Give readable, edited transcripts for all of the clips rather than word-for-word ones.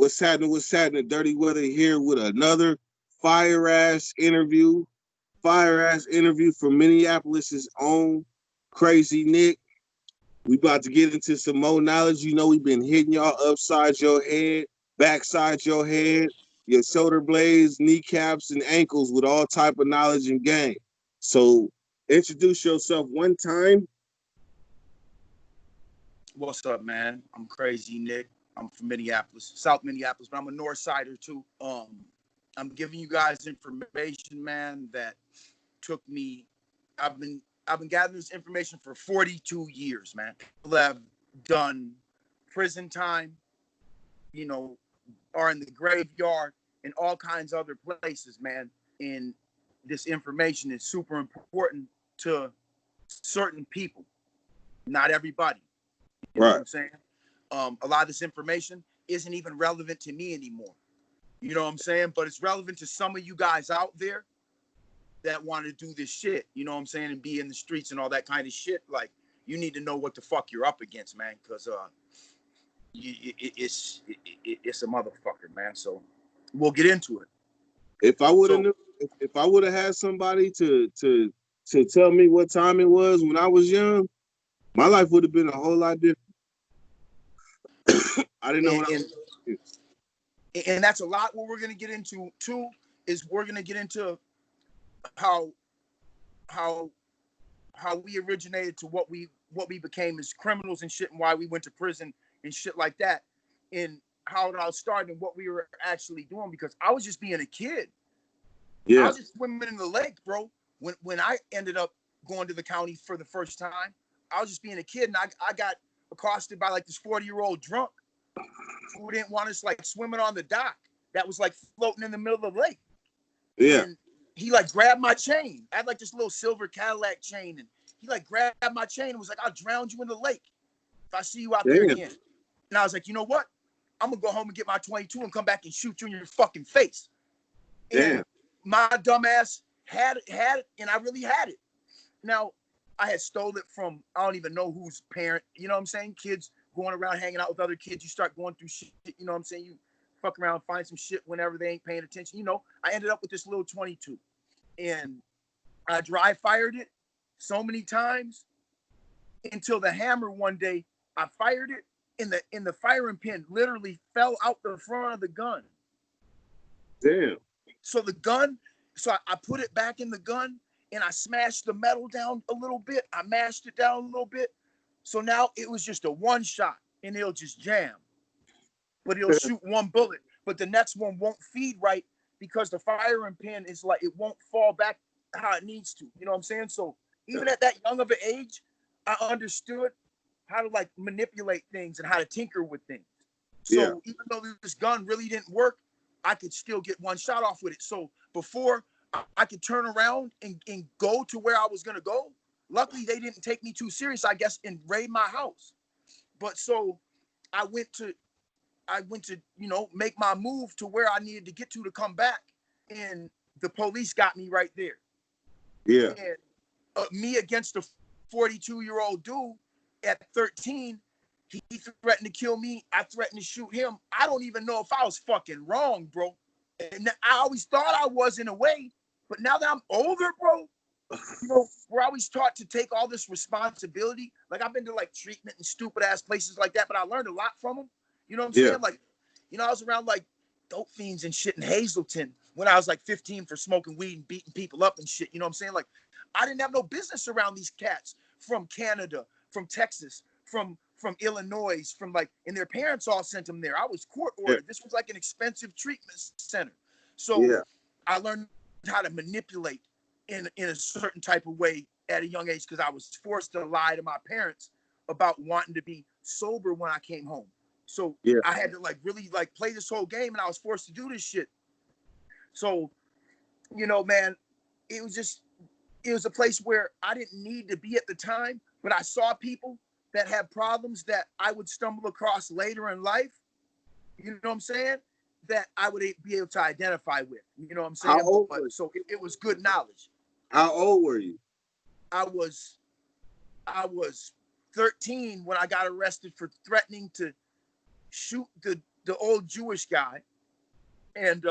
What's happening? What's happening? Dirty Weather here with another fire ass interview. Fire ass interview from Minneapolis's own Crazy Nick. We about to get into some more knowledge. You know, we've been hitting y'all upside your head, backside your head, your shoulder blades, kneecaps, and ankles with all type of knowledge and game. So introduce yourself one time. What's up, man? I'm Crazy Nick. I'm from Minneapolis, South Minneapolis, but I'm a North Sider too. I'm giving you guys information, man, that took me. I've been gathering this information for 42 years, man. People have done prison time, you know, are in the graveyard and all kinds of other places, man. And this information is super important to certain people, not everybody. You know what I'm saying? A lot of this information isn't even relevant to me anymore. You know what I'm saying? But it's relevant to some of you guys out there that want to do this shit. You know what I'm saying? And be in the streets and all that kind of shit. Like, you need to know what the fuck you're up against, man. Because it's a motherfucker, man. So we'll get into it. If I would have if I would have had somebody to tell me what time it was when I was young, my life would have been a whole lot different. I didn't know and that's a lot what we're going to get into too, is we're going to get into how we originated to what we became as criminals and shit, and why we went to prison and shit like that, and how it all started and what we were actually doing, because I was just being a kid. I was just swimming in the lake, bro. When I ended up going to the county for the first time, I was just being a kid, and I got accosted by like this 40-year-old drunk who didn't want us like swimming on the dock that was like floating in the middle of the lake. And he like grabbed my chain. I had like this little silver Cadillac chain, and he like grabbed my chain and was like, "I'll drown you in the lake if I see you out there again." And I was like, "You know what? I'm gonna go home and get my 22 and come back and shoot you in your fucking face." And my dumb ass had it, and I really had it. Now, I had stole it from, I don't even know whose parent, you know what I'm saying? Kids going around hanging out with other kids. You start going through shit, you know what I'm saying? You fuck around, find some shit whenever they ain't paying attention. You know, I ended up with this little 22, and I dry fired it so many times until the hammer one day, I fired it, in the firing pin literally fell out the front of the gun. Damn. So the gun, I put it back in the gun, and I smashed the metal down a little bit. I mashed it down a little bit. So now it was just a one shot, and it'll just jam. But it'll shoot one bullet, but the next one won't feed right because the firing pin is like, it won't fall back how it needs to. You know what I'm saying? So even at that young of an age, I understood how to like manipulate things and how to tinker with things. So even though this gun really didn't work, I could still get one shot off with it. So before I could turn around and go to where I was going to go, luckily they didn't take me too serious, I guess, and raid my house. But so I went to, you know, make my move to where I needed to get to come back. And the police got me right there. Yeah. And me against a 42-year-old dude at 13, he threatened to kill me. I threatened to shoot him. I don't even know if I was fucking wrong, bro. And I always thought I was in a way, but now that I'm older, bro, you know, we're always taught to take all this responsibility. Like, I've been to like treatment and stupid ass places like that, but I learned a lot from them. You know what I'm saying? Like, you know, I was around like dope fiends and shit in Hazleton when I was like 15 for smoking weed and beating people up and shit. You know what I'm saying? Like, I didn't have no business around these cats from Canada, from Texas, from Illinois, from like, and their parents all sent them there. I was court ordered. This was like an expensive treatment center. So I learned how to manipulate in a certain type of way at a young age, because I was forced to lie to my parents about wanting to be sober when I came home. So I had to like really like play this whole game, and I was forced to do this shit. So, you know, man, it was a place where I didn't need to be at the time, but I saw people that had problems that I would stumble across later in life, you know what I'm saying, that I would be able to identify with, you know what I'm saying? How old so it was good knowledge. How old were you? I was 13 when I got arrested for threatening to shoot the the old Jewish guy, and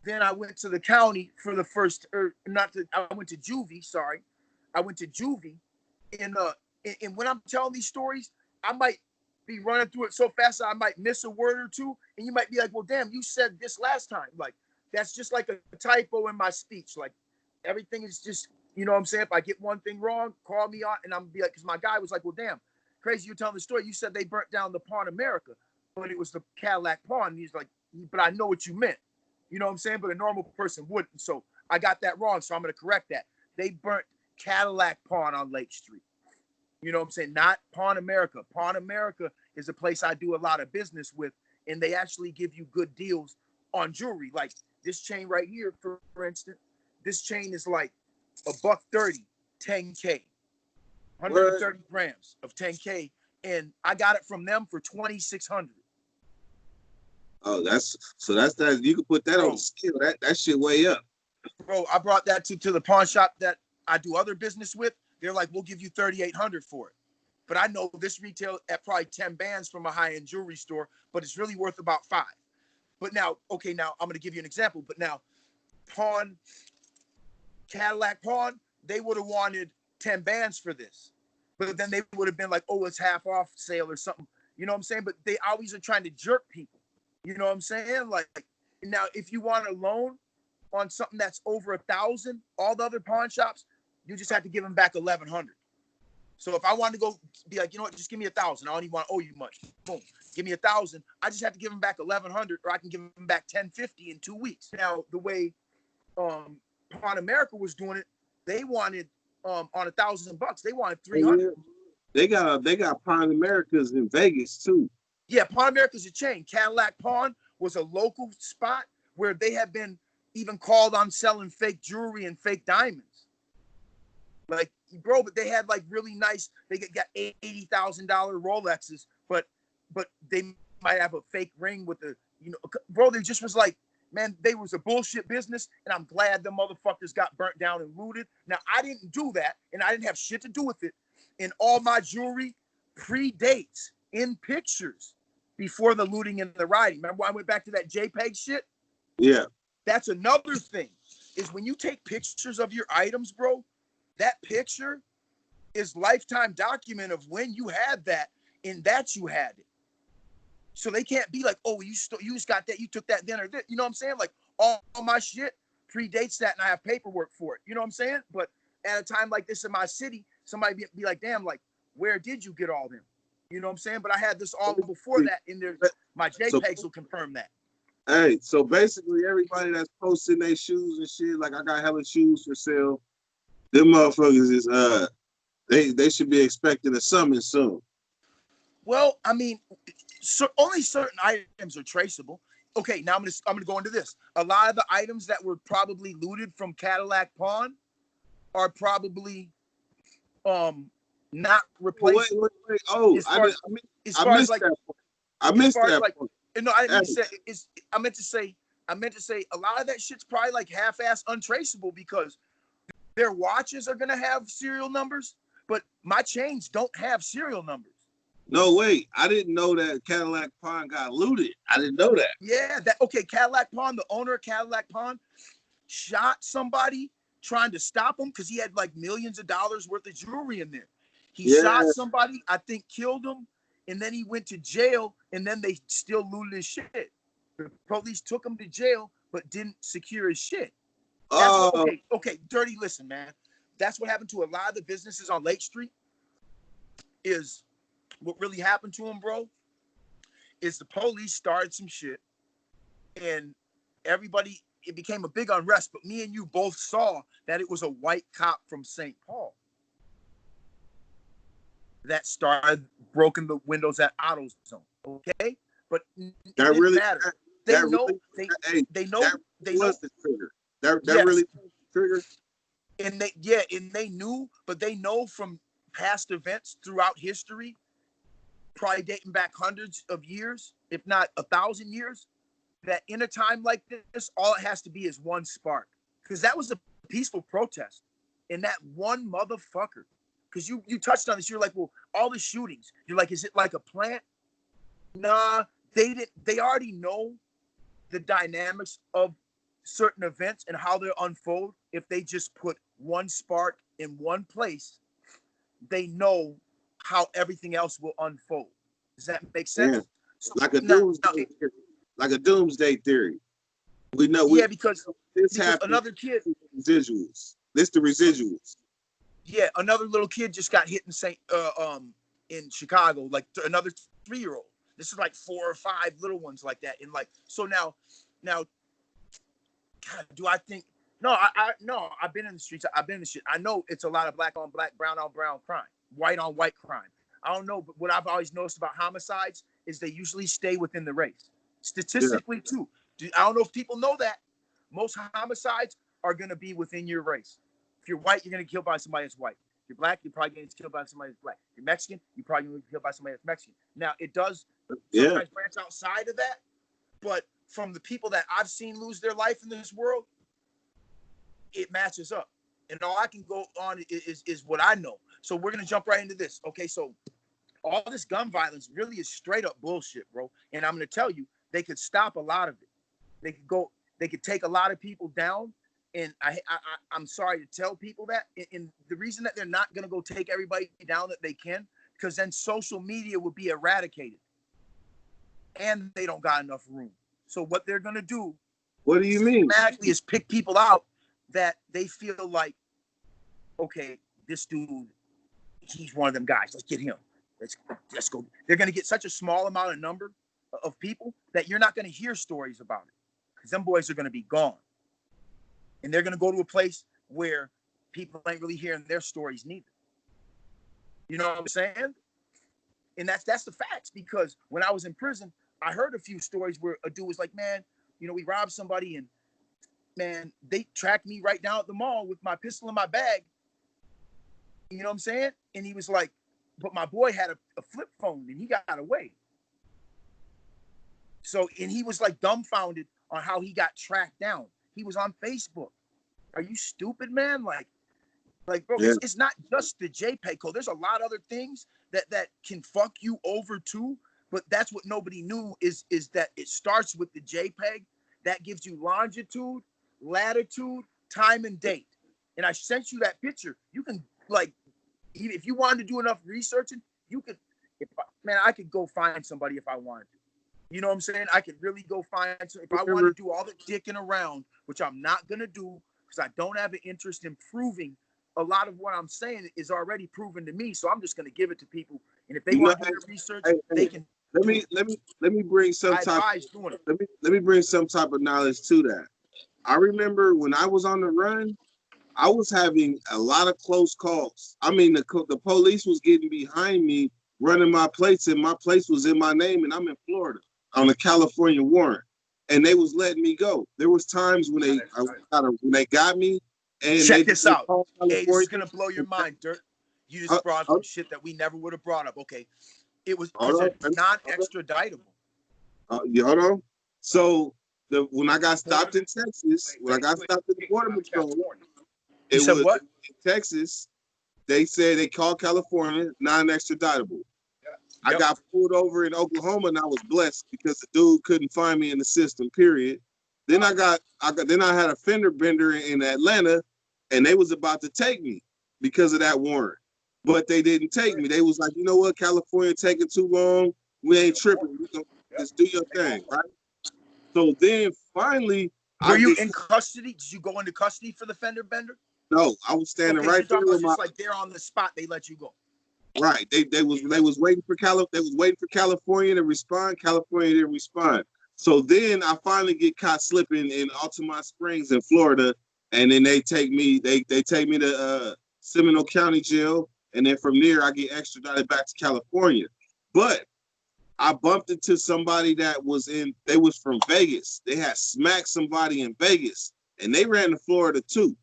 then I went to the county for the first, or not to, I went to juvie. Sorry, I went to juvie, and when I'm telling these stories, I might be running through it so fast that I might miss a word or two, and you might be like, "Well, damn, you said this last time." Like that's just like a typo in my speech. Like everything is just, you know what I'm saying? If I get one thing wrong, call me out, and I'm gonna be like, because my guy was like, "Well, damn, crazy, you're telling the story. You said they burnt down the Pawn America, but it was the Cadillac Pawn." And he's like, "But I know what you meant." You know what I'm saying? But a normal person wouldn't. So I got that wrong. So I'm going to correct that. They burnt Cadillac Pawn on Lake Street. You know what I'm saying? Not Pawn America. Pawn America is a place I do a lot of business with, and they actually give you good deals on jewelry. Like this chain right here, for instance, this chain is like $130, 10K, 130 grams of 10K, and I got it from them for 2,600. Oh, that's that. You can put that on the scale. That shit way up. Bro, I brought that to the pawn shop that I do other business with. They're like, we'll give you 3,800 for it. But I know this retail at probably 10 bands from a high-end jewelry store, but it's really worth about 5. But now, okay, now I'm going to give you an example. But now, Pawn, Cadillac Pawn, they would have wanted 10 bands for this. But then they would have been like, oh, it's half off sale or something. You know what I'm saying? But they always are trying to jerk people. You know what I'm saying? Like now, if you want a loan on something that's over 1,000, all the other pawn shops, you just have to give them back 1,100. So if I wanted to go be like, you know what, just give me 1,000. I don't even want to owe you much. Boom, give me 1,000. I just have to give them back 1,100, or I can give them back 1,050 in 2 weeks. Now the way Pawn America was doing it, they wanted on $1,000, they wanted 300. They got Pawn Americas in Vegas too. Yeah, Pawn America's a chain. Cadillac Pawn was a local spot where they have been even called on selling fake jewelry and fake diamonds. Like, bro, but they had like really nice, they got $80,000 Rolexes, but they might have a fake ring with the, you know, bro, they just was like, man, they was a bullshit business, and I'm glad the motherfuckers got burnt down and looted. Now, I didn't do that, and I didn't have shit to do with it, and all my jewelry predates in pictures before the looting and the rioting. Remember I went back to that JPEG shit? Yeah. That's another thing, is when you take pictures of your items, bro, that picture is lifetime document of when you had that and that you had it. So they can't be like, oh, you just got that, you took that then or this. You know what I'm saying? Like all my shit predates that, and I have paperwork for it. You know what I'm saying? But at a time like this in my city, somebody be like, damn, like, where did you get all them? You know what I'm saying? But I had this all before that in there. My JPEGs will confirm that. Hey, so basically everybody that's posting their shoes and shit, like I got hella shoes for sale, them motherfuckers is they should be expecting a summons soon. Well, I mean, only certain items are traceable. Okay, now I'm gonna go into this. A lot of the items that were probably looted from Cadillac Pawn are probably not replaced. Wait. Oh, I missed that point. I missed that point. No, I didn't say. I meant to say a lot of that shit's probably like half-ass untraceable, because their watches are gonna have serial numbers, but my chains don't have serial numbers. No, wait. I didn't know that Cadillac Pawn got looted. I didn't know that. Yeah, Cadillac Pawn, the owner of Cadillac Pawn, shot somebody trying to stop him because he had like millions of dollars worth of jewelry in there. He shot somebody, I think killed him, and then he went to jail, and then they still looted his shit. The police took him to jail, but didn't secure his shit. Okay, Dirty, listen, man. That's what happened to a lot of the businesses on Lake Street. Is what really happened to him, bro, is the police started some shit, and everybody, it became a big unrest, but me and you both saw that it was a white cop from St. Paul that started broken the windows at AutoZone. Okay, but it didn't matter. They know the trigger. That really was the trigger. And they knew, but they know from past events throughout history, probably dating back hundreds of years, if not 1,000 years, that in a time like this, all it has to be is one spark. Because that was a peaceful protest. And that one motherfucker, because you touched on this, you're like, well, all the shootings, you're like, is it like a plant? Nah, they didn't. They already know the dynamics of certain events and how they unfold. If they just put one spark in one place, they know how everything else will unfold. Does that make Yeah, sense? So like a now doomsday theory. Like a doomsday theory. We know yeah, because this happened. another kid, Residuals. This the residuals. yeah, another little kid just got hit in in Chicago, like another 3-year-old. This is like 4 or 5 little ones like that. And like, so now, God, do I think? No, no. I've been in the streets. I've been in the shit. I know it's a lot of black on black, brown on brown crime, white on white crime. I don't know, but what I've always noticed about homicides is they usually stay within the race, Yeah. statistically too. I don't know if people know that. Most homicides are going to be within your race. If you're white, you're going to get killed by somebody that's white. If you're black, you're probably going to get killed by somebody that's black. If you're Mexican, you're probably going to get killed by somebody that's Mexican. Now, it does sometimes branch outside of that, but from the people that I've seen lose their life in this world, it matches up. And all I can go on is what I know. So we're going to jump right into this. Okay, so all this gun violence really is straight up bullshit, bro. And I'm going to tell you, they could stop a lot of it. They could take a lot of people down. And I'm sorry to tell people that. And the reason that they're not going to go take everybody down that they can, because then social media would be eradicated. And they don't got enough room. So what they're going to do, what do you mean? Systematically is pick people out that they feel like, okay, this dude, he's one of them guys. Let's get him. Let's go. They're going to get such a small amount of number of people that you're not going to hear stories about it, because them boys are going to be gone. And they're going to go to a place where people ain't really hearing their stories neither. You know what I'm saying? And that's the facts, because when I was in prison, I heard a few stories where a dude was like, man, you know, we robbed somebody and, man, they tracked me right down at the mall with my pistol in my bag. You know what I'm saying? And he was like, but my boy had a flip phone and he got away. So, and he was like dumbfounded on how he got tracked down. He was on Facebook. Are you stupid, man? Like, bro, Yeah. it's not just the JPEG code. There's a lot of other things that can fuck you over too. But that's what nobody knew is that it starts with the JPEG. That gives you longitude, latitude, time, and date. And I sent you that picture. You can, like, if you wanted to do enough researching, you could, I could go find somebody if I wanted to. You know what I'm saying? I could really go find, if I want to do all the dicking around, which I'm not going to do, because I don't have an interest in proving. A lot of what I'm saying is already proven to me, so I'm just going to give it to people. And if they want to do their research, they can. Let me bring some type. Let me bring some type of knowledge to that. I remember when I was on the run, I was having a lot of close calls. I mean, the police was getting behind me, running my plates, and my place was in my name, and I'm in Florida on a California warrant, and they was letting me go. There was times when they got me, and check this out. Hey, this is gonna blow your mind, Dirt. You just brought some shit that we never would have brought up. Okay, it was non-extraditable. Hold on. So when I got stopped in Texas, when I got stopped at the border patrol, it was what? In Texas. They said they called California non-extraditable. I got pulled over in Oklahoma, and I was blessed because the dude couldn't find me in the system. Period. Then I had a fender bender in Atlanta, and they was about to take me because of that warrant, but they didn't take me. They was like, you know what, California taking too long. We ain't tripping. We gonna just do your thing, right? So then finally, were you in custody? Did you go into custody for the fender bender? No, I was standing right there with just like they're on the spot. They let you go. Right. They was waiting for California to respond. California didn't respond. So then I finally get caught slipping in Altamont Springs in Florida, and then they take me to Seminole County Jail, and then from there I get extradited back to California. But I bumped into somebody that was from Vegas. They had smacked somebody in Vegas, and they ran to Florida too.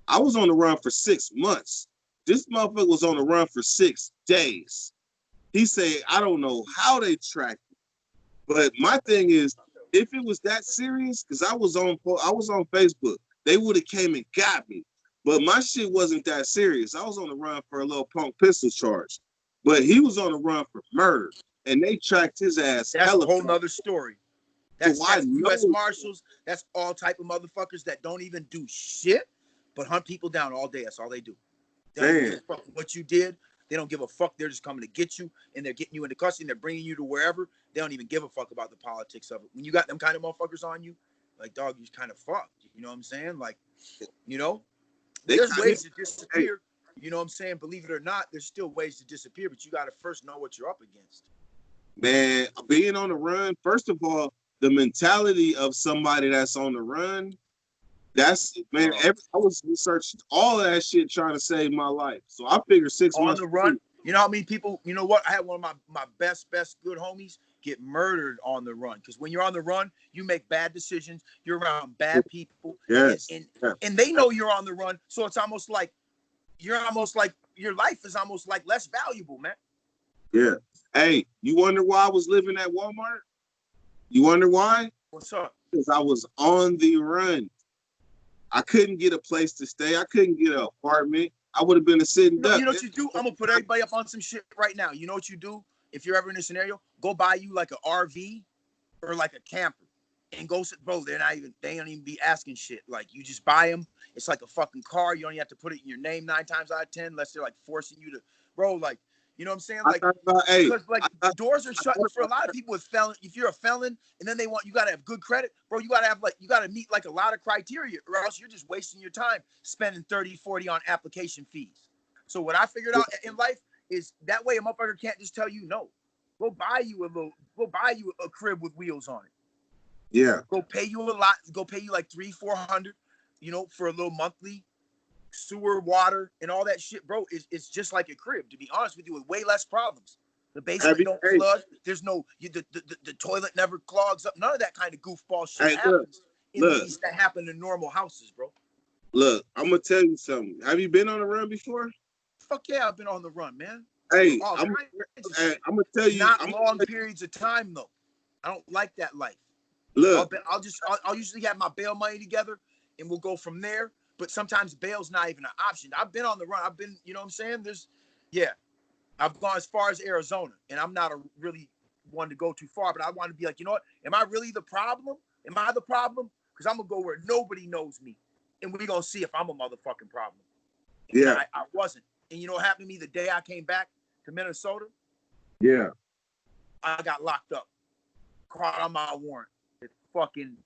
I was on the run for 6 months. This motherfucker was on the run for 6 days. He said, I don't know how they tracked me. But my thing is, if it was that serious, because I was on Facebook, they would have came and got me. But my shit wasn't that serious. I was on the run for a little punk pistol charge. But he was on the run for murder. and they tracked his ass That's a hella whole far. nother story. So That's I U.S. know, Marshals. That's all type of motherfuckers that don't even do shit, but hunt people down all day. That's all they do. They don't even give man, a fuck what you did. They don't give a fuck. They're just coming to get you, and they're getting you into custody, and they're bringing you to wherever. They don't even give a fuck about the politics of it. When you got them kind of motherfuckers on you, like, dog, you kind of fucked. You know what I'm saying? Like, you know, they there's kind of, ways to disappear. You know what I'm saying? Believe it or not, there's still ways to disappear, but you got to first know what you're up against. man, being on the run. First of all, the mentality of somebody that's on the run. That's man. I was researching all of that shit trying to save my life. So I figured 6 On months. the run. You know how many people, you know what? I had one of my best good homies get murdered on the run. Because when you're on the run, you make bad decisions. You're around bad people. Yes. And they know you're on the run. So it's almost like your life is almost like less valuable, man. Yeah. Hey, you wonder why I was living at Walmart? You wonder why? What's up? Because I was on the run. I couldn't get a place to stay. I couldn't get an apartment. I would have been a sitting duck. You know what you do? I'm gonna put everybody up on some shit right now. You know what you do? If you're ever in a scenario, go buy you like an RV or like a camper and go sit, bro. They don't even be asking shit. Like, you just buy them. It's like a fucking car. You don't even have to put it in your name 9 times out of 10 unless they're like forcing you to, bro. Like, you know what I'm saying? Like, because like doors are shutting for a lot of people with felon. If you're a felon and then you gotta have good credit, bro. You gotta meet like a lot of criteria, or else you're just wasting your time spending 30, 40 on application fees. So what I figured out in life is that way a motherfucker can't just tell you no. Go buy you a crib with wheels on it. Yeah. Go pay you a lot. Go pay you like $300-400, you know, for a little monthly sewer, water, and all that shit, bro. It's just like a crib. To be honest with you, with way less problems. The basement don't flood. There's no the toilet never clogs up. None of that kind of goofball shit happens in ways that happen in normal houses, bro. Look, I'm gonna tell you something. Have you been on the run before? Fuck yeah, I've been on the run, man. Hey, I'm gonna tell you. Not long periods of time though. I don't like that life. Look, I'll usually have my bail money together, and we'll go from there. But sometimes bail's not even an option. I've been on the run. I've been, you know what I'm saying? I've gone as far as Arizona, and I'm not a really one to go too far, but I want to be like, you know what? Am I really the problem? Am I the problem? Because I'm gonna go where nobody knows me, and we're gonna see if I'm a motherfucking problem. And yeah, I wasn't. And you know what happened to me the day I came back to Minnesota? Yeah. I got locked up, caught on my warrant. The fucking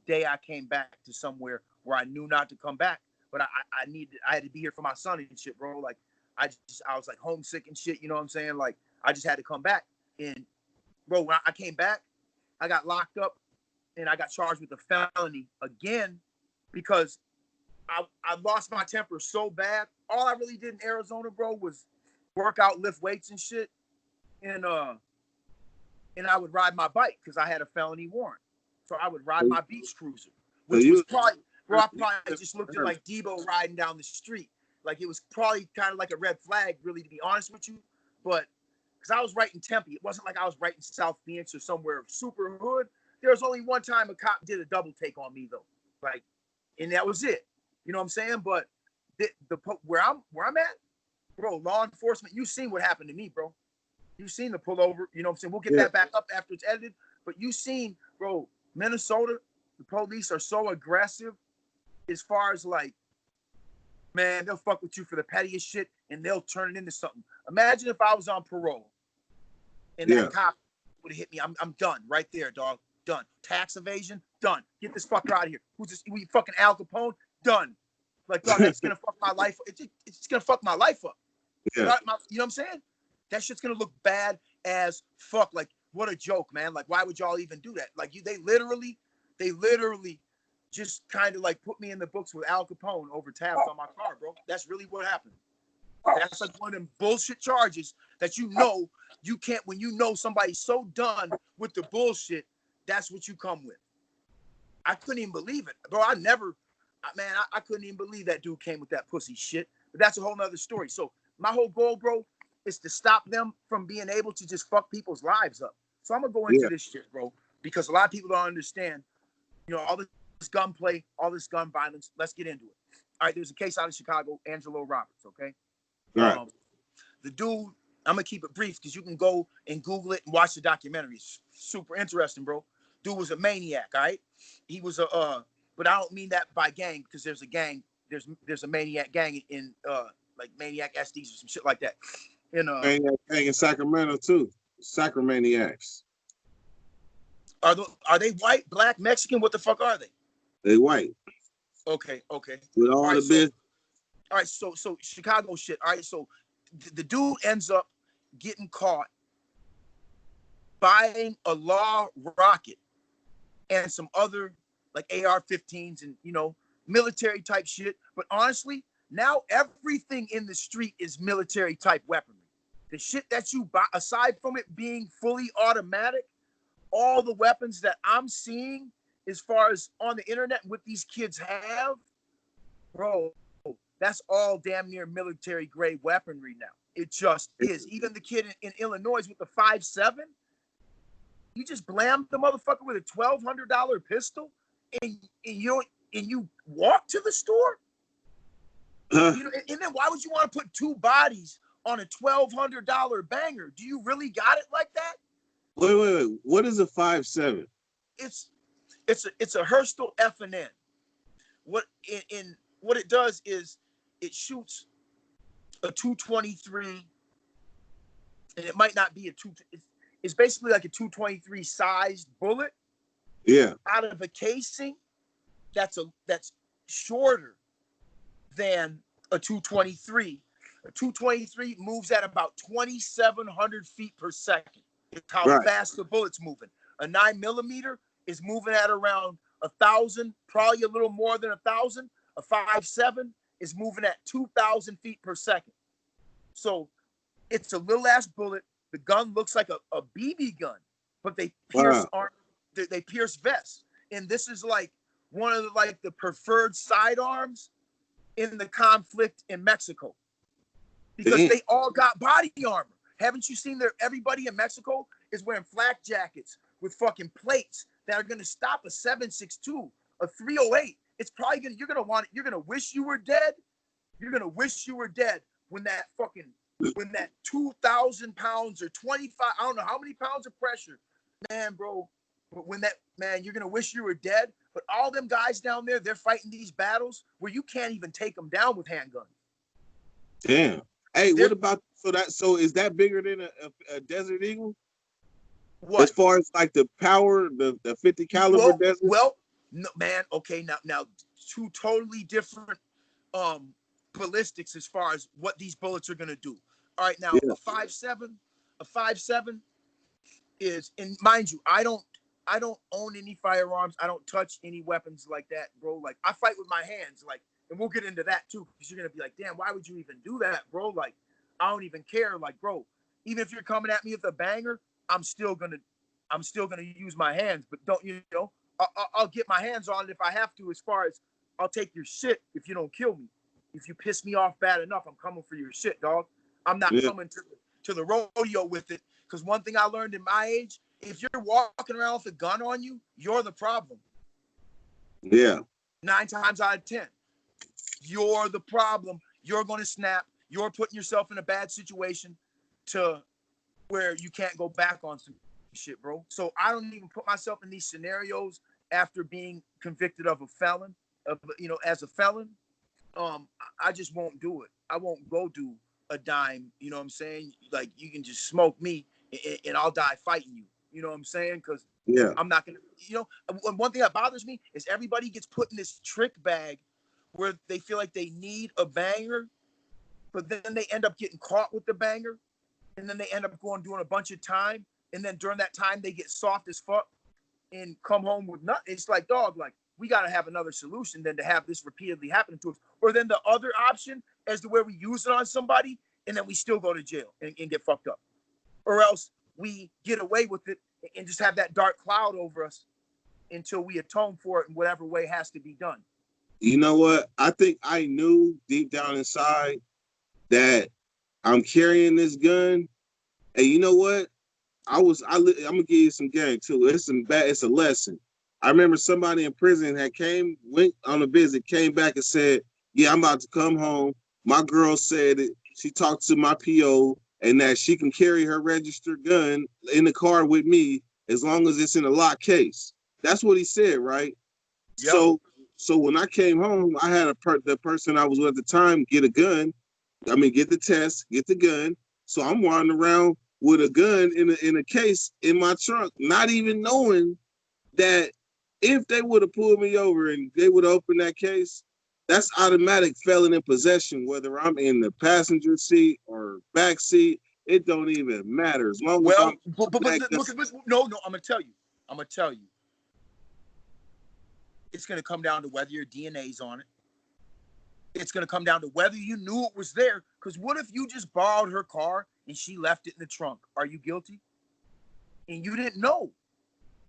day I came back to somewhere where I knew not to come back, but I had to be here for my son and shit, bro. Like, I was like homesick and shit. You know what I'm saying? Like, I just had to come back. And bro, when I came back, I got locked up and I got charged with a felony again because I lost my temper so bad. All I really did in Arizona, bro, was work out, lift weights and shit. And I would ride my bike because I had a felony warrant. So I would ride my beach cruiser, which was probably, bro, I probably just looked at like Debo riding down the street. Like, it was probably kind of like a red flag, really, to be honest with you. But because I was right in Tempe, it wasn't like I was right in South Phoenix or somewhere super hood. There was only one time a cop did a double take on me, though. Like, and that was it. You know what I'm saying? But where I'm at, bro, law enforcement, you seen what happened to me, bro. You seen the pullover. You know what I'm saying? We'll get that back up after it's edited. But you seen, bro, Minnesota, the police are so aggressive as far as like, man, they'll fuck with you for the pettiest shit and they'll turn it into something. Imagine if I was on parole and that cop would have hit me. I'm done right there, dog. Done. Tax evasion, done. Get this fucker out of here. Who's this? We fucking Al Capone? Done. Like, dog, that's gonna fuck my life. It's gonna fuck my life up. Yeah. You know what I'm saying? That shit's gonna look bad as fuck. Like, what a joke, man. Like, why would y'all even do that? Like, they literally just kind of like put me in the books with Al Capone over tabs on my car, bro. That's really what happened. That's like one of them bullshit charges that you know you can't, when you know somebody's so done with the bullshit, that's what you come with. I couldn't even believe it, bro. I couldn't even believe that dude came with that pussy shit. But that's a whole nother story. So my whole goal, bro, is to stop them from being able to just fuck people's lives up. So I'm gonna go into this shit, bro, because a lot of people don't understand, you know, all this gunplay, all this gun violence. Let's get into it. All right, there's a case out of Chicago, Angelo Roberts, okay? Right. The dude, I'm gonna keep it brief because you can go and Google it and watch the documentary. It's super interesting, bro. Dude was a maniac, all right? He was but I don't mean that by gang, because there's a gang, there's a maniac gang in like Maniac SDs or some shit like that. In Maniac gang in Sacramento too. Sacramaniacs. Are they white, black, Mexican? What the fuck are they? They white. Okay. With all the business. All right, so Chicago shit. All right, so the dude ends up getting caught buying a law rocket and some other like AR-15s and, you know, military type shit. But honestly, now everything in the street is military type weaponry. The shit that you buy, aside from it being fully automatic, all the weapons that I'm seeing as far as on the internet, what these kids have, bro, that's all damn near military grade weaponry now. It just is. Even the kid in Illinois with the 5.7, you just blammed the motherfucker with a $1,200 pistol, and you walk to the store. You know, and then why would you want to put two bodies on a $1,200 banger? Do you really got it like that? Wait. What is a 5.7? It's a Herstal F&N. What it does is it shoots a 223, and it might not be a two. It's basically like a 223 sized bullet. Yeah. Out of a casing that's shorter than a 223. A 223 moves at about 2,700 feet per second. It's how fast the bullet's moving. A 9mm is moving at around 1,000, probably a little more than 1,000. A 5.7 is moving at 2,000 feet per second. So it's a little ass bullet. The gun looks like a BB gun, but they pierce they pierce vests. And this is like one of the preferred sidearms in the conflict in Mexico, because they all got body armor. Haven't you seen everybody in Mexico is wearing flak jackets with fucking plates that are going to stop a 7.62, a 308. It's probably you're going to wish you were dead. You're going to wish you were dead when that 2,000 pounds or 25, I don't know how many pounds of pressure, man, bro. When you're going to wish you were dead. But all them guys down there, they're fighting these battles where you can't even take them down with handguns. Damn. Hey, what about, so is that bigger than a Desert Eagle? What? As far as like the power, the 50 caliber Desert? Well, no, man, okay, now two totally different ballistics as far as what these bullets are going to do. All right, now a 5.7 is, and mind you, I don't own any firearms. I don't touch any weapons like that, bro. Like, I fight with my hands, like, and we'll get into that too, because you're gonna be like, damn, why would you even do that, bro? Like, I don't even care. Like, bro, even if you're coming at me with a banger, I'm still gonna use my hands. But don't, you know, I'll get my hands on it if I have to. As far as I'll take your shit if you don't kill me. If you piss me off bad enough, I'm coming for your shit, dog. I'm not coming to the rodeo with it. Because one thing I learned in my age, if you're walking around with a gun on you, you're the problem. Yeah. 9 times out of 10. You're the problem. You're going to snap. You're putting yourself in a bad situation to where you can't go back on some shit, bro. So I don't even put myself in these scenarios after being convicted of a felon, as a felon. I just won't do it. I won't go do a dime. You know what I'm saying? Like, you can just smoke me and I'll die fighting you. You know what I'm saying? Because I'm not going to, one thing that bothers me is everybody gets put in this trick bag where they feel like they need a banger, but then they end up getting caught with the banger, and then they end up doing a bunch of time, and then during that time they get soft as fuck and come home with nothing. It's like, dog, like, we got to have another solution than to have this repeatedly happening to us. Or then the other option as to where we use it on somebody and then we still go to jail and get fucked up. Or else we get away with it and just have that dark cloud over us until we atone for it in whatever way has to be done. You know what? I think I knew deep down inside that I'm carrying this gun. And you know what? I'm gonna give you some game too. It's a lesson. I remember somebody in prison went on a visit, came back and said, yeah, I'm about to come home. My girl said it. She talked to my PO. and that she can carry her registered gun in the car with me as long as it's in a locked case. That's what he said, right? Yep. So when I came home, I had the person I was with at the time get a gun. I mean, get the test, get the gun. So I'm wandering around with a gun in a case in my trunk, not even knowing that if they would have pulled me over and they would have opened that case, that's automatic felon in possession, whether I'm in the passenger seat or back seat. It don't even matter as long as Well, I'm but look, no, I'm gonna tell you. I'm gonna tell you. It's gonna come down to whether your DNA's on it. It's gonna come down to whether you knew it was there. Because what if you just borrowed her car and she left it in the trunk? Are you guilty? And you didn't know.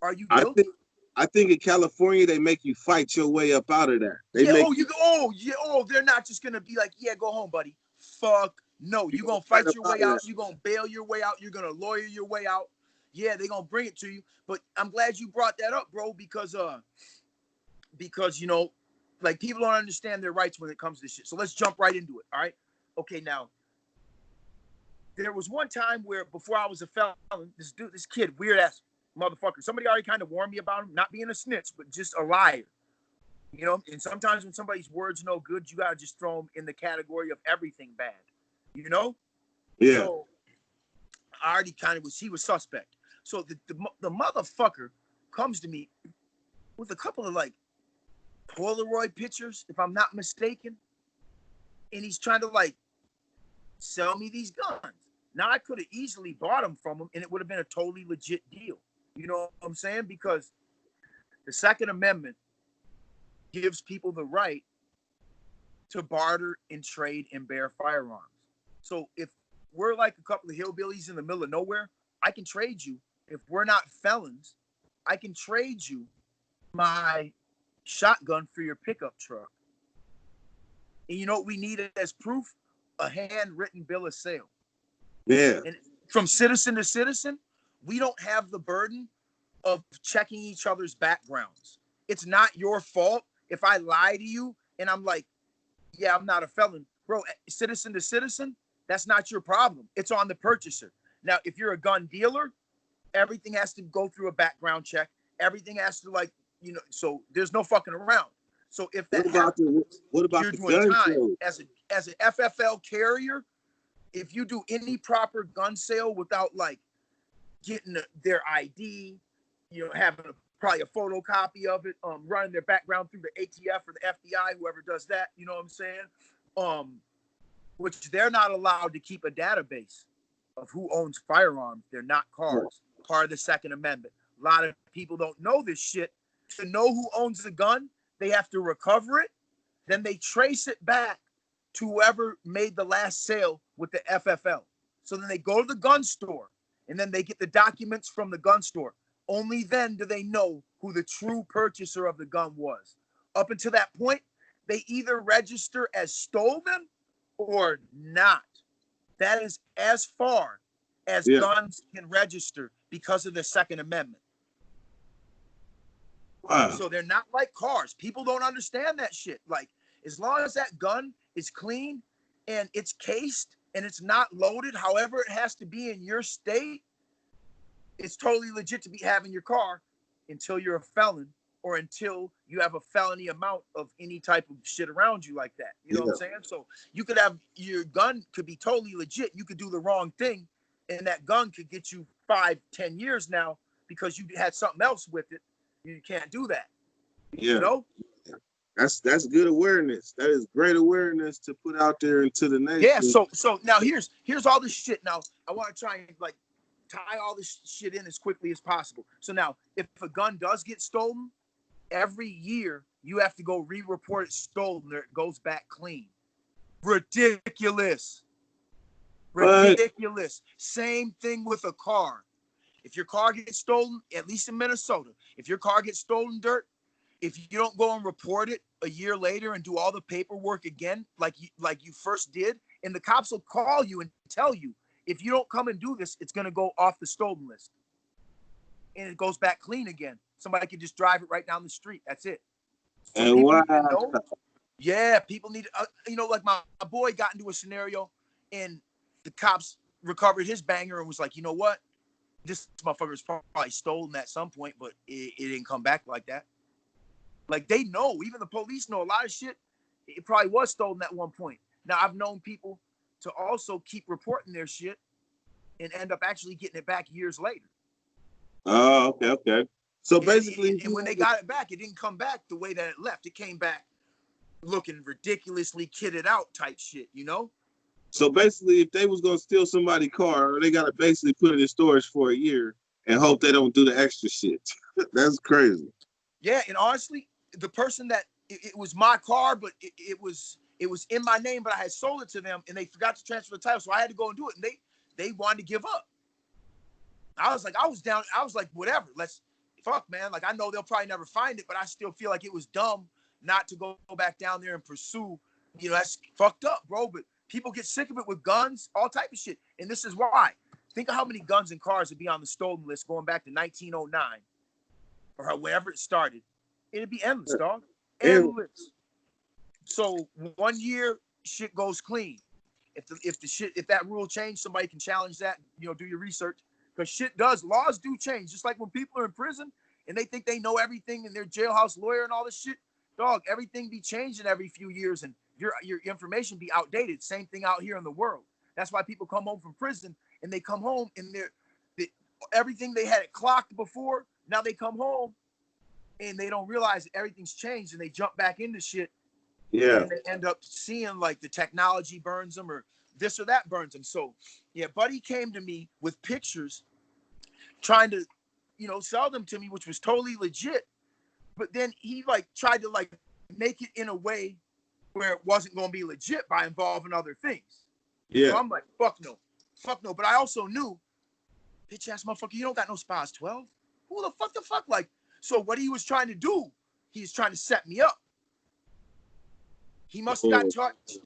Are you I guilty? think I think in California they make you fight your way up out of there. They Yeah. make Oh, you go. Oh, yeah. Oh, they're not just gonna be like, yeah, go home, buddy. Fuck no. you You're gonna gonna fight fight up your out way of there. out. You're gonna bail your way out. You're gonna lawyer your way out. Yeah, they're gonna bring it to you. But I'm glad you brought that up, bro, because you know, like people don't understand their rights when it comes to this shit. So let's jump right into it. All right. Okay, now there was one time where before I was a felon, this kid, weird ass motherfucker. Somebody already kind of warned me about him, not being a snitch, but just a liar. You know, and sometimes when somebody's words no good, you gotta just throw them in the category of everything bad. You know? Yeah. So I already kind of he was suspect. So the motherfucker comes to me with a couple of like Polaroid pictures, if I'm not mistaken, and he's trying to like sell me these guns. Now I could have easily bought them from him, and it would have been a totally legit deal. You know what I'm saying? Because the Second Amendment gives people the right to barter and trade and bear firearms. So if we're like a couple of hillbillies in the middle of nowhere, I can trade you. If we're not felons, I can trade you my shotgun for your pickup truck. And you know what we need as proof? A handwritten bill of sale. Yeah. And from citizen to citizen, we don't have the burden of checking each other's backgrounds. It's not your fault if I lie to you and I'm like, yeah, I'm not a felon. Bro, citizen to citizen, that's not your problem. It's on the purchaser. Now, if you're a gun dealer, everything has to go through a background check. Everything has to like, you know, so there's no fucking around. So if that happens, What about you're the doing gun time show? as an FFL carrier. If you do any proper gun sale without like getting their ID, you know, having probably a photocopy of it, running their background through the ATF or the FBI, whoever does that, you know what I'm saying? Which they're not allowed to keep a database of who owns firearms. They're not cars, part of the Second Amendment. A lot of people don't know this shit. To know who owns the gun, they have to recover it. Then they trace it back to whoever made the last sale with the FFL. So then they go to the gun store and then they get the documents from the gun store. Only then do they know who the true purchaser of the gun was. Up until that point, they either register as stolen or not. That is as far as Yeah. guns can register because of the Second Amendment. Wow. So they're not like cars. People don't understand that shit. Like, as long as that gun is clean and it's cased and it's not loaded, however it has to be in your state, it's totally legit to be having your car until you're a felon or until you have a felony amount of any type of shit around you like that. You know what I'm Yeah. saying? So you could have your gun could be totally legit. You could do the wrong thing, and that gun could get you 5-10 years now because you had something else with it. You can't do that. You Yeah. know? That's good awareness. That is great awareness to put out there into the Yeah. nation. So now here's all this shit. Now I want to try and like tie all this shit in as quickly as possible. So now if a gun does get stolen, every year you have to go re-report it stolen or it goes back clean. Ridiculous. But Ridiculous. Same thing with a car. If your car gets stolen, at least in Minnesota, if your car gets stolen dirt, if you don't go and report it a year later and do all the paperwork again, like you first did, and the cops will call you and tell you, if you don't come and do this, it's going to go off the stolen list. And it goes back clean again. Somebody can just drive it right down the street. That's it. So and people wow. need to know. Yeah, people need, like my boy got into a scenario and the cops recovered his banger and was like, you know what? This motherfucker was probably stolen at some point, but it didn't come back like that. Like they know, even the police know a lot of shit. It probably was stolen at one point. Now I've known people to also keep reporting their shit and end up actually getting it back years later. Oh, okay. So basically, and when they got it back, it didn't come back the way that it left. It came back looking ridiculously kitted out type shit, you know? So basically, if they was gonna steal somebody's car, they gotta basically put it in storage for a year and hope they don't do the extra shit. That's crazy. Yeah, and honestly, the person that it was my car, but it was in my name, but I had sold it to them, and they forgot to transfer the title, so I had to go and do it, and they wanted to give up. I was down. I was like, whatever. Let's fuck, man. Like I know they'll probably never find it, but I still feel like it was dumb not to go back down there and pursue. You know, that's fucked up, bro. But people get sick of it with guns, all type of shit, and this is why. Think of how many guns and cars would be on the stolen list going back to 1909 or wherever it started. It'd be endless, dog. Endless. So 1 year, shit goes clean. If that rule changed, somebody can challenge that. You know, do your research. Because laws do change. Just like when people are in prison and they think they know everything and they're jailhouse lawyer and all this shit, dog, everything be changing every few years and your information be outdated. Same thing out here in the world. That's why people come home from prison and they come home and everything they had it clocked before, now they come home and they don't realize that everything's changed and they jump back into shit. Yeah. And they end up seeing like the technology burns them or this or that burns them. So yeah, Buddy came to me with pictures trying to, you know, sell them to me, which was totally legit. But then he like tried to like make it in a way where it wasn't going to be legit by involving other things. Yeah. So I'm like, fuck no. But I also knew, bitch ass motherfucker, you don't got no spies 12. Who the fuck? Like, so what he was trying to do, he's trying to set me up. He must have got touched.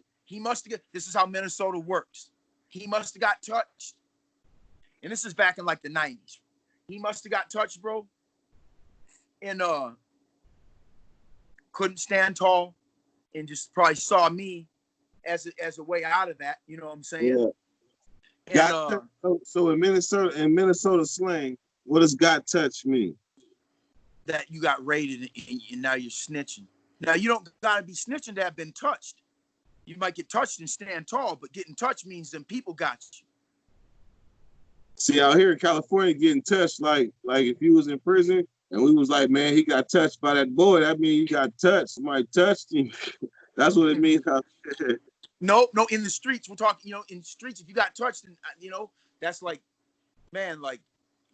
This is how Minnesota works. He must have got touched. And this is back in like the 90s. He must have got touched, bro. And couldn't stand tall and just probably saw me as a way out of that. You know what I'm saying? Yeah. And, so in Minnesota slang, what does got touch mean? That you got raided and now you're snitching. Now you don't gotta be snitching to have been touched. You might get touched and stand tall, but getting touched means them people got you. See, out here in California, getting touched, like if you was in prison and we was like, man, he got touched by that boy, that means he got touched. Somebody touched him. That's what it means. No, in the streets, we're talking, you know, in the streets, if you got touched, and you know, that's like, man,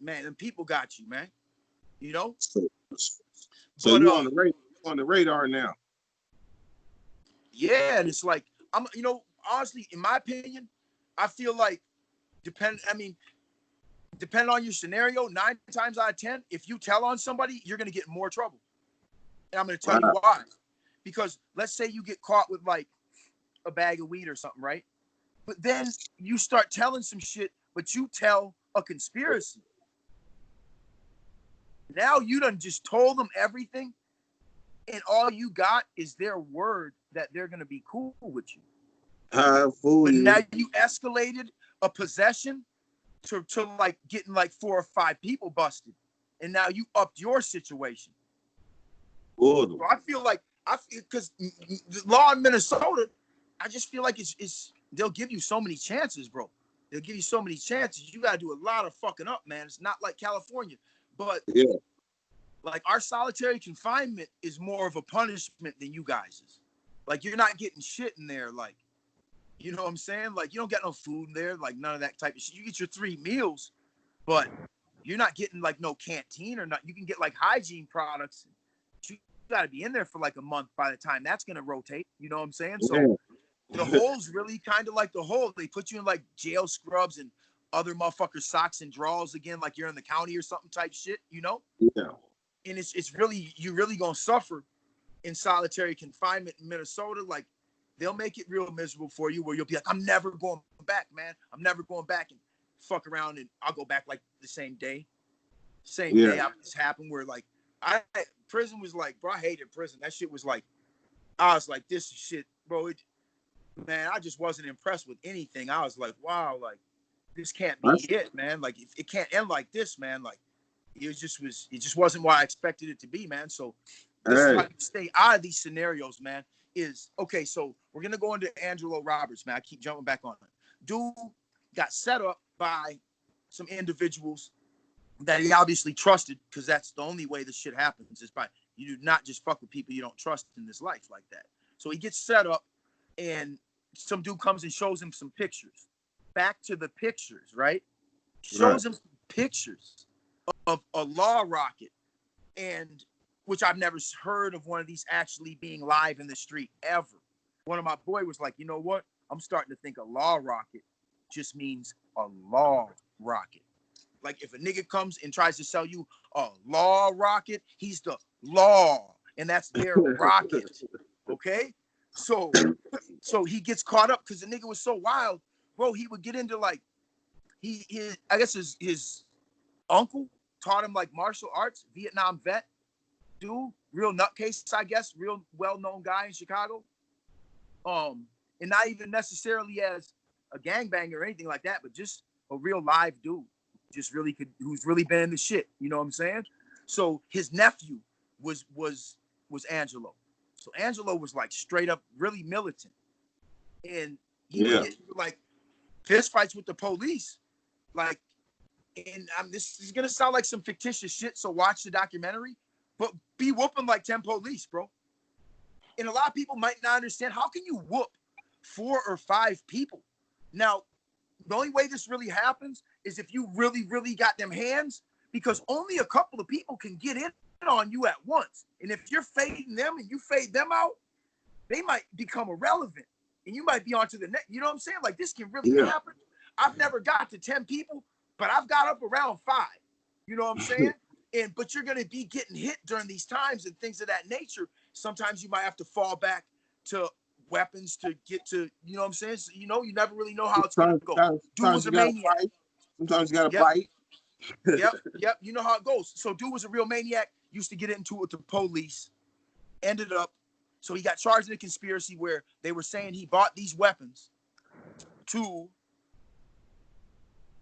and people got you, man. You know? So you on the radar now. Yeah, and it's like, you know, honestly, in my opinion, I feel like depending on your scenario, 9 times out of 10, if you tell on somebody, you're gonna get in more trouble. And I'm gonna tell you why. Because let's say you get caught with like a bag of weed or something, right? But then you start telling some shit, but you tell a conspiracy. Now you done just told them everything, and all you got is their word that they're gonna be cool with you. But now you escalated a possession to like getting like 4 or 5 people busted, and now you upped your situation. So I feel like because the law in Minnesota, I just feel like it's they'll give you so many chances, bro. They'll give you so many chances. You got to do a lot of fucking up, man. It's not like California, but yeah, like our solitary confinement is more of a punishment than you guys is. Like you're not getting shit in there, like, you know what I'm saying? Like you don't get no food in there, like none of that type of shit. You get your 3 meals, but you're not getting like no canteen or not. You can get like hygiene products. You got to be in there for like a month by the time that's gonna rotate. You know what I'm saying? So the hole's really kind of like the hole. They put you in like jail scrubs and other motherfucker socks and drawers again, like you're in the county or something type shit. You know? Yeah. And it's really, you really gonna suffer in solitary confinement in Minnesota. Like they'll make it real miserable for you, where you'll be like, I'm never going back, man. I'm never going back, and fuck around, and I'll go back like the same day. Day this happened where like prison was like, bro, I hated prison. That shit was like, I was like, this shit, bro. Man, I just wasn't impressed with anything. I was like, wow, like this can't be it, man. Like it can't end like this, man. Like it just wasn't what I expected it to be, man. So this is how you stay out of these scenarios, man. Is okay. So we're gonna go into Angelo Roberts, man. I keep jumping back on it. Dude got set up by some individuals that he obviously trusted, because that's the only way this shit happens, is by you do not just fuck with people you don't trust in this life like that. So he gets set up, and some dude comes and shows him some pictures. Back to the pictures, right? Shows him some pictures of a law rocket, and which I've never heard of one of these actually being live in the street ever. One of my boy was like, you know what? I'm starting to think a law rocket just means a law rocket. Like if a nigga comes and tries to sell you a law rocket, he's the law, and that's their rocket. Okay? So he gets caught up because the nigga was so wild, bro. He would get into like I guess his uncle taught him like martial arts, Vietnam vet, dude, real nutcase, I guess, real well-known guy in Chicago. And not even necessarily as a gangbanger or anything like that, but just a real live dude, who's really been in the shit. You know what I'm saying? So his nephew was Angelo. So Angelo was like straight up really militant, and he would get like fist fights with the police, like. And this is gonna sound like some fictitious shit, so watch the documentary. But be whooping like 10 police, bro. And a lot of people might not understand, how can you whoop 4 or 5 people? Now, the only way this really happens is if you really, really got them hands, because only a couple of people can get in on you at once. And if you're fading them and you fade them out, they might become irrelevant. And you might be onto the next. You know what I'm saying? Like, this can really happen. I've never got to 10 people, but I've got up around 5. You know what I'm saying? But you're going to be getting hit during these times and things of that nature. Sometimes you might have to fall back to weapons to get to, you know what I'm saying? So, you never really know how it's going to go. Dude was a maniac. Sometimes you got to fight. Yep. You know how it goes. So dude was a real maniac, used to get into it with the police, ended up, so he got charged in a conspiracy where they were saying he bought these weapons to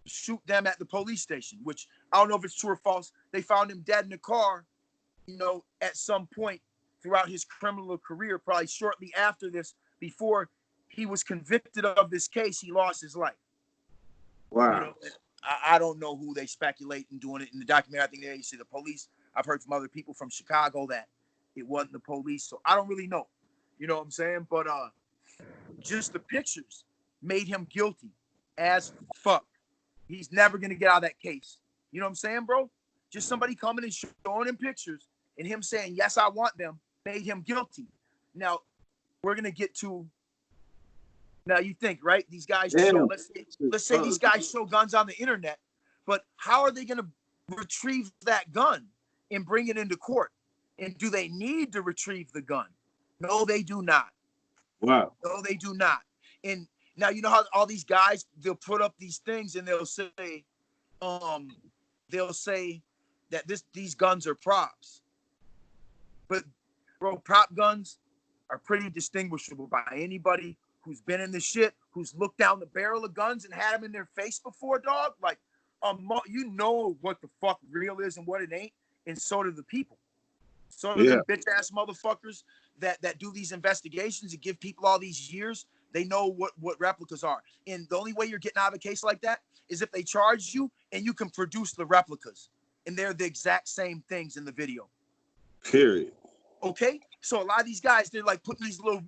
shoot them at the police station, which I don't know if it's true or false. They found him dead in the car, at some point throughout his criminal career, probably shortly after this, before he was convicted of this case, he lost his life. Wow. I don't know who they speculate in doing it in the documentary. I think they say the police. I've heard from other people from Chicago that it wasn't the police, so I don't really know. You know what I'm saying? But just the pictures made him guilty as fuck. He's never going to get out of that case. You know what I'm saying, bro? Just somebody coming and showing him pictures and him saying, yes, I want them, made him guilty. Now, we're going to get to, now you think, right? These guys show, let's say these guys show guns on the internet, but how are they going to retrieve that gun and bring it into court? And do they need to retrieve the gun? No, they do not. Wow. No, they do not. And now, you know how all these guys, they'll put up these things and they'll say that these guns are props. But, bro, prop guns are pretty distinguishable by anybody who's been in the shit, who's looked down the barrel of guns and had them in their face before, dog. Like, you know what the fuck real is and what it ain't, and so do the people. So do them bitch-ass motherfuckers that do these investigations and give people all these years. They know what replicas are. And the only way you're getting out of a case like that is if they charge you and you can produce the replicas. And they're the exact same things in the video. Period. Okay? So a lot of these guys, they're like putting these little